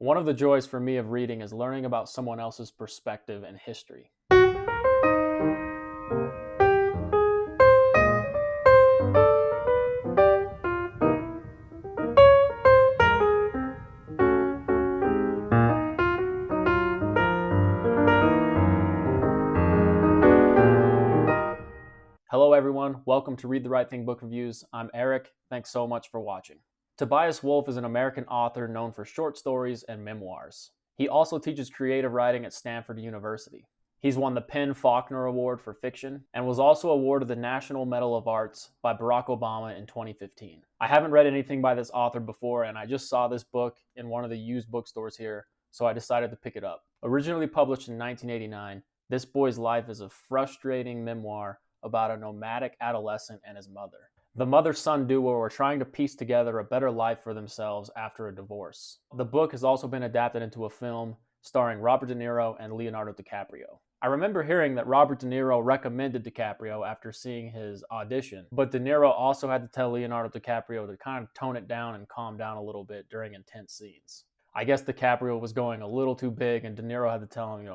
One of the joys for me of reading is learning about someone else's perspective and history. Hello everyone, welcome to Read the Right Thing Book Reviews. I'm Eric, thanks so much for watching. Tobias Wolff is an American author known for short stories and memoirs. He also teaches creative writing at Stanford University. He's won the PEN/Faulkner Award for fiction and was also awarded the National Medal of Arts by Barack Obama in 2015. I haven't read anything by this author before, and I just saw this book in one of the used bookstores here, so I decided to pick it up. Originally published in 1989, This Boy's Life is a frustrating memoir about a nomadic adolescent and his mother. The mother-son duo are trying to piece together a better life for themselves after a divorce. The book has also been adapted into a film starring Robert De Niro and Leonardo DiCaprio. I remember hearing that Robert De Niro recommended DiCaprio after seeing his audition, but De Niro also had to tell Leonardo DiCaprio to kind of tone it down and calm down a little bit during intense scenes. I guess DiCaprio was going a little too big and De Niro had to tell him,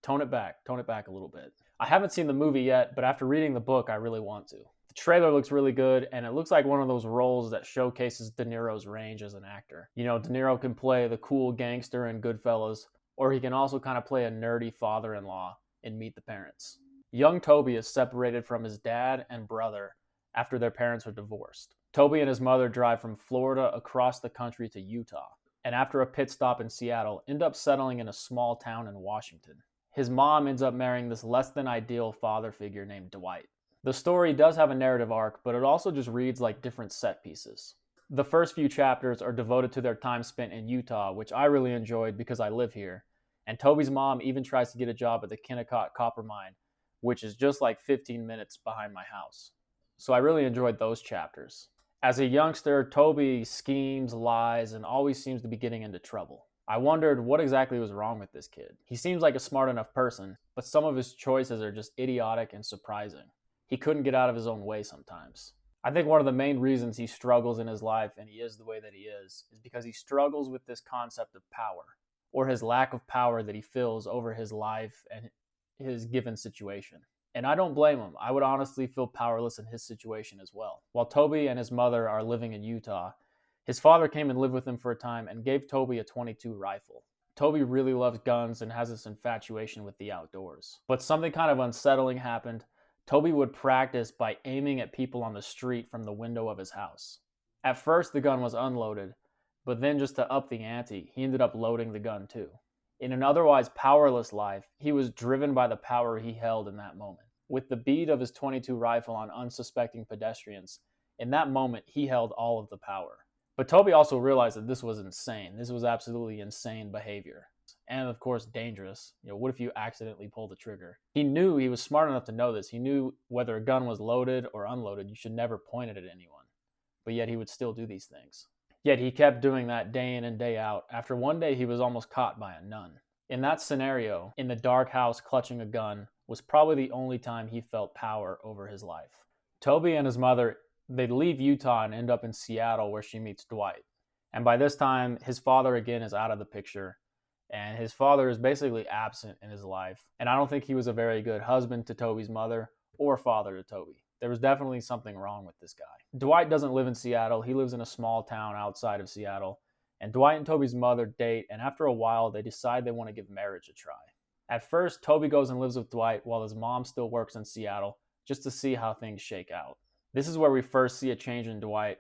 tone it back a little bit. I haven't seen the movie yet, but after reading the book, I really want to. The trailer looks really good, and it looks like one of those roles that showcases De Niro's range as an actor. De Niro can play the cool gangster in Goodfellas, or he can also kind of play a nerdy father-in-law in Meet the Parents. Young Toby is separated from his dad and brother after their parents are divorced. Toby and his mother drive from Florida across the country to Utah, and after a pit stop in Seattle, end up settling in a small town in Washington. His mom ends up marrying this less-than-ideal father figure named Dwight. The story does have a narrative arc, but it also just reads like different set pieces. The first few chapters are devoted to their time spent in Utah, which I really enjoyed because I live here. And Toby's mom even tries to get a job at the Kennecott copper mine, which is just like 15 minutes behind my house. So I really enjoyed those chapters. As a youngster, Toby schemes, lies, and always seems to be getting into trouble. I wondered what exactly was wrong with this kid. He seems like a smart enough person, but some of his choices are just idiotic and surprising. He couldn't get out of his own way sometimes. I think one of the main reasons he struggles in his life and he is the way that he is because he struggles with this concept of power, or his lack of power that he feels over his life and his given situation. And I don't blame him. I would honestly feel powerless in his situation as well. While Toby and his mother are living in Utah, his father came and lived with him for a time and gave Toby a .22 rifle. Toby really loves guns and has this infatuation with the outdoors. But something kind of unsettling happened. Toby would practice by aiming at people on the street from the window of his house. At first, the gun was unloaded, but then just to up the ante, he ended up loading the gun too. In an otherwise powerless life, he was driven by the power he held in that moment. With the bead of his .22 rifle on unsuspecting pedestrians, in that moment, he held all of the power. But Toby also realized that this was insane. This was absolutely insane behavior. And of course, dangerous. What if you accidentally pull the trigger? He knew, he was smart enough to know this. He knew whether a gun was loaded or unloaded, you should never point it at anyone. But yet he would still do these things. Yet he kept doing that day in and day out. After one day, he was almost caught by a nun. In that scenario, in the dark house clutching a gun, was probably the only time he felt power over his life. Toby and his mother, they leave Utah and end up in Seattle where she meets Dwight. And by this time, his father again is out of the picture. And his father is basically absent in his life. And I don't think he was a very good husband to Toby's mother or father to Toby. There was definitely something wrong with this guy. Dwight doesn't live in Seattle. He lives in a small town outside of Seattle. And Dwight and Toby's mother date, and after a while, they decide they want to give marriage a try. At first, Toby goes and lives with Dwight while his mom still works in Seattle, just to see how things shake out. This is where we first see a change in Dwight,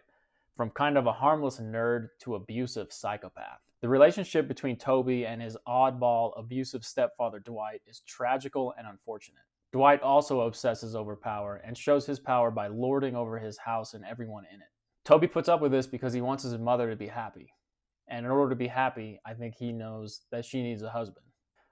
from kind of a harmless nerd to abusive psychopath. The relationship between Toby and his oddball, abusive stepfather Dwight is tragical and unfortunate. Dwight also obsesses over power and shows his power by lording over his house and everyone in it. Toby puts up with this because he wants his mother to be happy. And in order to be happy, I think he knows that she needs a husband.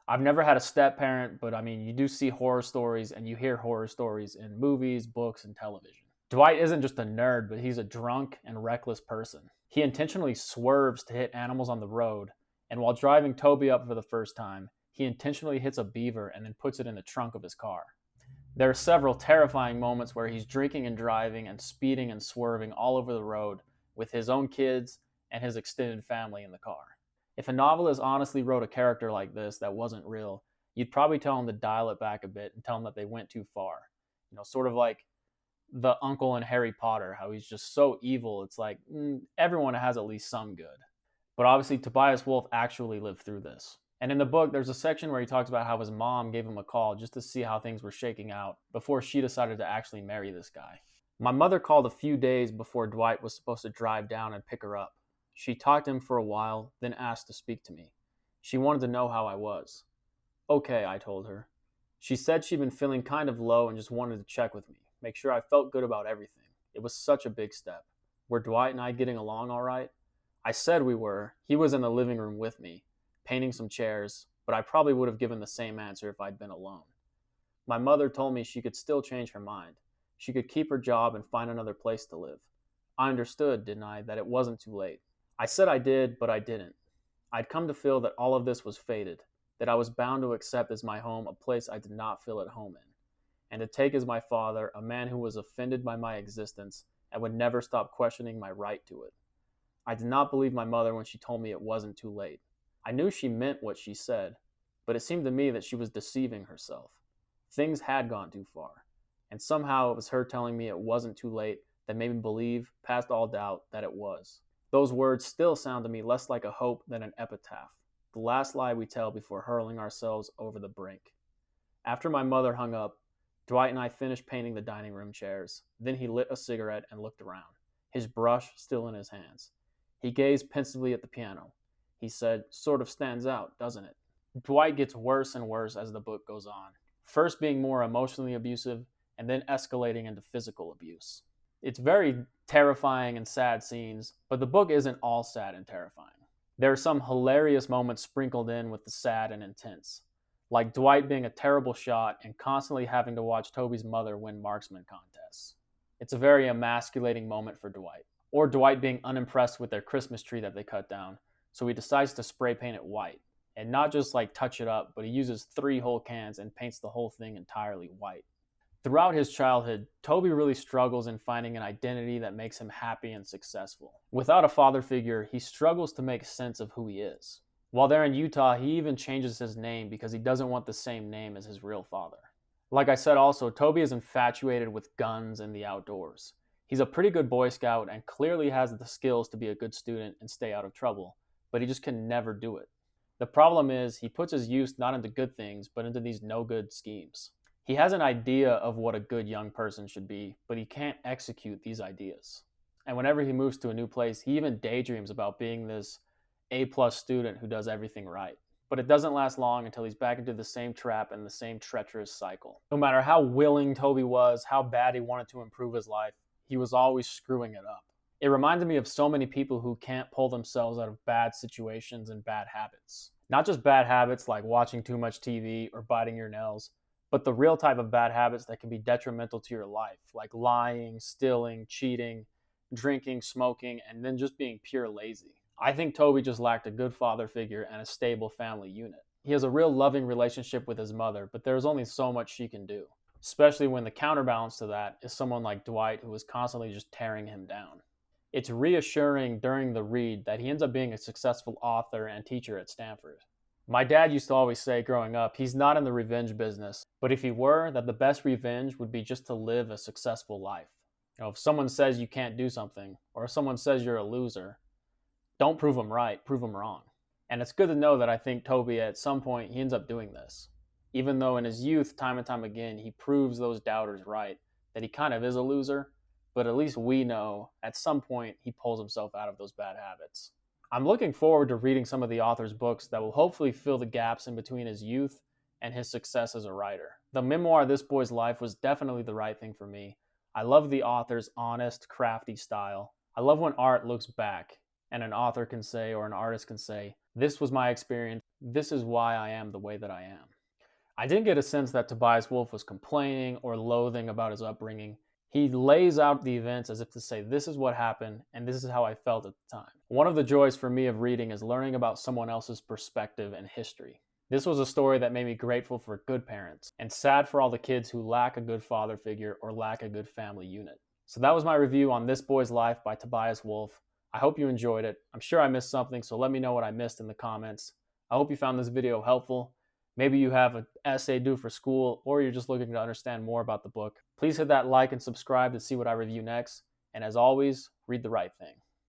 I've never had a step-parent, but you do see horror stories and you hear horror stories in movies, books, and television. Dwight isn't just a nerd, but he's a drunk and reckless person. He intentionally swerves to hit animals on the road, and while driving Toby up for the first time, he intentionally hits a beaver and then puts it in the trunk of his car. There are several terrifying moments where he's drinking and driving and speeding and swerving all over the road with his own kids and his extended family in the car. If a novelist honestly wrote a character like this that wasn't real, you'd probably tell them to dial it back a bit and tell them that they went too far. Sort of like the uncle in Harry Potter, how he's just so evil. It's like everyone has at least some good. But obviously, Tobias Wolff actually lived through this. And in the book, there's a section where he talks about how his mom gave him a call just to see how things were shaking out before she decided to actually marry this guy. My mother called a few days before Dwight was supposed to drive down and pick her up. She talked to him for a while, then asked to speak to me. She wanted to know how I was. Okay, I told her. She said she'd been feeling kind of low and just wanted to check with me, make sure I felt good about everything. It was such a big step. Were Dwight and I getting along all right? I said we were. He was in the living room with me, painting some chairs, but I probably would have given the same answer if I'd been alone. My mother told me she could still change her mind. She could keep her job and find another place to live. I understood, didn't I, that it wasn't too late. I said I did, but I didn't. I'd come to feel that all of this was fated, that I was bound to accept as my home a place I did not feel at home in, and to take as my father a man who was offended by my existence and would never stop questioning my right to it. I did not believe my mother when she told me it wasn't too late. I knew she meant what she said, but it seemed to me that she was deceiving herself. Things had gone too far, and somehow it was her telling me it wasn't too late that made me believe, past all doubt, that it was. Those words still sound to me less like a hope than an epitaph, the last lie we tell before hurling ourselves over the brink. After my mother hung up, Dwight and I finished painting the dining room chairs. Then he lit a cigarette and looked around, his brush still in his hands. He gazed pensively at the piano. He said, "Sort of stands out, doesn't it?" Dwight gets worse and worse as the book goes on, first being more emotionally abusive and then escalating into physical abuse. It's very terrifying and sad scenes, but the book isn't all sad and terrifying. There are some hilarious moments sprinkled in with the sad and intense, like Dwight being a terrible shot and constantly having to watch Toby's mother win marksman contests. It's a very emasculating moment for Dwight. Or Dwight being unimpressed with their Christmas tree that they cut down, so he decides to spray paint it white. And not just like touch it up, but he uses 3 whole cans and paints the whole thing entirely white. Throughout his childhood, Toby really struggles in finding an identity that makes him happy and successful. Without a father figure, he struggles to make sense of who he is. While they're in Utah, he even changes his name because he doesn't want the same name as his real father. Like I said also, Toby is infatuated with guns and the outdoors. He's a pretty good Boy Scout and clearly has the skills to be a good student and stay out of trouble, but he just can never do it. The problem is he puts his youth not into good things, but into these no-good schemes. He has an idea of what a good young person should be, but he can't execute these ideas. And whenever he moves to a new place, he even daydreams about being this A-plus student who does everything right. But it doesn't last long until he's back into the same trap and the same treacherous cycle. No matter how willing Toby was, how bad he wanted to improve his life, he was always screwing it up. It reminded me of so many people who can't pull themselves out of bad situations and bad habits. Not just bad habits like watching too much TV or biting your nails, but the real type of bad habits that can be detrimental to your life, like lying, stealing, cheating, drinking, smoking, and then just being pure lazy. I think Toby just lacked a good father figure and a stable family unit. He has a real loving relationship with his mother, but there's only so much she can do, especially when the counterbalance to that is someone like Dwight who is constantly just tearing him down. It's reassuring during the read that he ends up being a successful author and teacher at Stanford. My dad used to always say growing up, he's not in the revenge business, but if he were, that the best revenge would be just to live a successful life. If someone says you can't do something, or if someone says you're a loser, don't prove them right, prove them wrong. And it's good to know that I think Toby at some point he ends up doing this. Even though in his youth, time and time again, he proves those doubters right, that he kind of is a loser, but at least we know at some point he pulls himself out of those bad habits. I'm looking forward to reading some of the author's books that will hopefully fill the gaps in between his youth and his success as a writer. The memoir This Boy's Life was definitely the right thing for me. I love the author's honest, crafty style. I love when art looks back and an author can say, or an artist can say, this was my experience, this is why I am the way that I am. I didn't get a sense that Tobias Wolff was complaining or loathing about his upbringing. He lays out the events as if to say, this is what happened, and this is how I felt at the time. One of the joys for me of reading is learning about someone else's perspective and history. This was a story that made me grateful for good parents, and sad for all the kids who lack a good father figure or lack a good family unit. So that was my review on This Boy's Life by Tobias Wolff. I hope you enjoyed it. I'm sure I missed something, so let me know what I missed in the comments. I hope you found this video helpful. Maybe you have an essay due for school, or you're just looking to understand more about the book. Please hit that like and subscribe to see what I review next. And as always, read the right thing.